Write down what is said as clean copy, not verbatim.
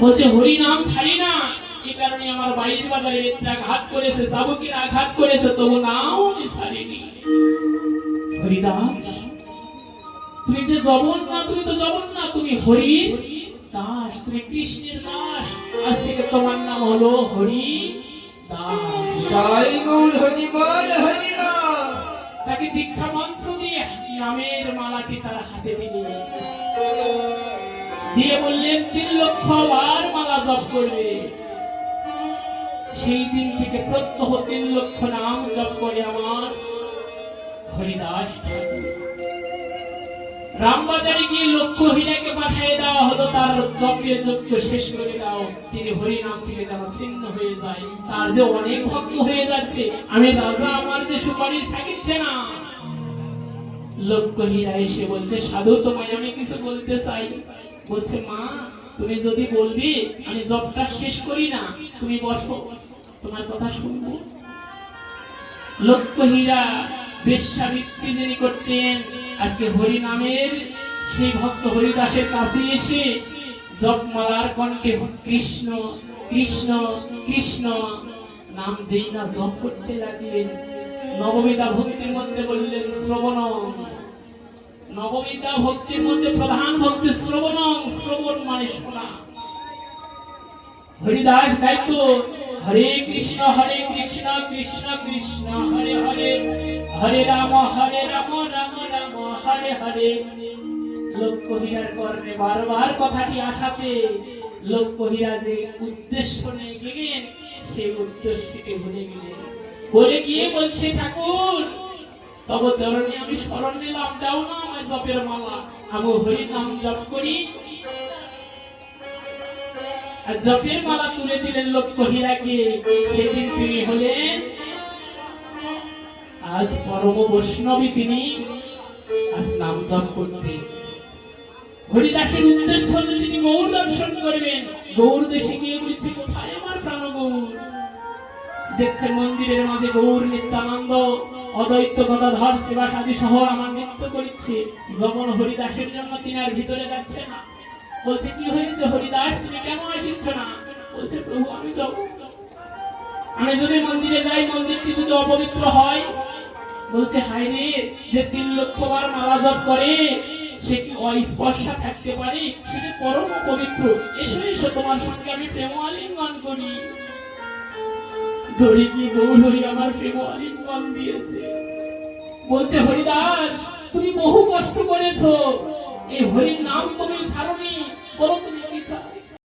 বলছে হরি নাম ছাড়ি না, এই কারণে আমার বাইশ বাজারে আঘাত করেছে, শাবকের আঘাত করেছে, তবু নাও আমি ছাড়িনি। হরিদাস, তুমি যে জগন্নাথ, তুমি তো জগন্নাথ, তুমি হরির দাস, তুমি কৃষ্ণের দাস। আজ থেকে তোমার নাম হলো হরি দাস। জয় গৌর হরি বল হরি বল। তাকে দীক্ষা মন্ত্র দিয়ে নামের মালাটি তার হাতে দিলেন, দিয়ে বললেন 3 লক্ষ বার মালা জপ করবে। সেই দিন থেকে প্রত্যহ 3 লক্ষ নাম জপ করে আমার হরিদাস ঠাকুর। রামবাজারে গিয়ে লক্ষ্য হীরাকে পাঠিয়ে দেওয়া হলো, তার জপের যজ্ঞ শেষ করে দাও, তিনি হরি নাম থেকে যেন ছিন্ন হয়ে যায়। তার যে অনেক ভক্ত হয়ে যাচ্ছে, আমি রাজা, আমার যে সুপারিশ থাকিচ্ছে না। লক্ষ্য হীরা এসে বলছে, সাধু তোমায় আমি কিছু বলতে চাই। বলছে, মা তুমি যদি বলবি, আমি জপটা শেষ করি না, তুমি বসো, তোমার কথা শুনবো। লক্ষ্য হীরা বেশ্যাবৃত্তি যিনি করতেন, আজকে হরি নামের সেই ভক্ত হরিদাসের কাছে এসে জপমালার কণ্ঠে কৃষ্ণ কৃষ্ণ কৃষ্ণ নাম যেই না জপ করতে লাগলেন, নববিধা ভক্তির মধ্যে বললেন শ্রবণম। নববিধা ভক্তির মধ্যে প্রধান ভক্তি শ্রবণম, শ্রবণ মানে শোনা। হরিদাস গাইতো, হরে কৃষ্ণ কৃষ্ণ কৃষ্ণ হরে হরে, হরে রাম রাম রাম হরে হরে। লক্ষ্য হীরার কর্ণে বারবার কথাটি আসাতে লক্ষ্য হীরা যে উদ্দেশ্য নিয়ে গেলেন, সেই উদ্দেশ্যকে ভুলে গেলেন। বলে গিয়ে বলছে, ঠাকুর তব চরণে আমি শরণ নিলাম, দাও না আমায় জপের মালা, আমি হরি নাম জপ করি। আর জপের মালা তুলে দিলেন লক্ষ্য হীরাকে। সেদিন তিনি হলেন আজ পরম বৈষ্ণবী, তিনি আজ নাম জপ করতে। হরিদাসের উদ্দেশ্য হল তিনি গৌর দর্শন করবেন। গৌর দেশে গিয়ে বলছে, কোথায় আমার প্রাণ গৌর? দেখছে মন্দিরের মাঝে গৌর নিত্যানন্দ অদ্বৈত গদাধর শিবাসাদি সহ আমার নৃত্য করছে। যখন হরিদাসের জন্য তিনি আর ভিতরে যাচ্ছে না। বলছে, কি হয়েছে হরিদাস, তুমি কেন আসিচ্ছ না? বলছে, প্রভু আমি যাব, আমি যদি মন্দিরে যাই, মন্দিরটি যদি অপবিত্র হয়। বলছে, হায় রে, যে 3 লক্ষ বার মালা জপ করে সে কি অস্পর্শা থাকতে পারে? সে কি পরম পবিত্র? এসো এসো, তোমার সঙ্গে আমি প্রেম আলিঙ্গন করি। ধরে কি গৌর হরি আমার প্রেম আলিঙ্গন দিয়েছে। বলছে, হরিদাস তুমি বহু কষ্ট করেছো, এই হরির নাম তুমি ছাড়োনি, বলো তুমি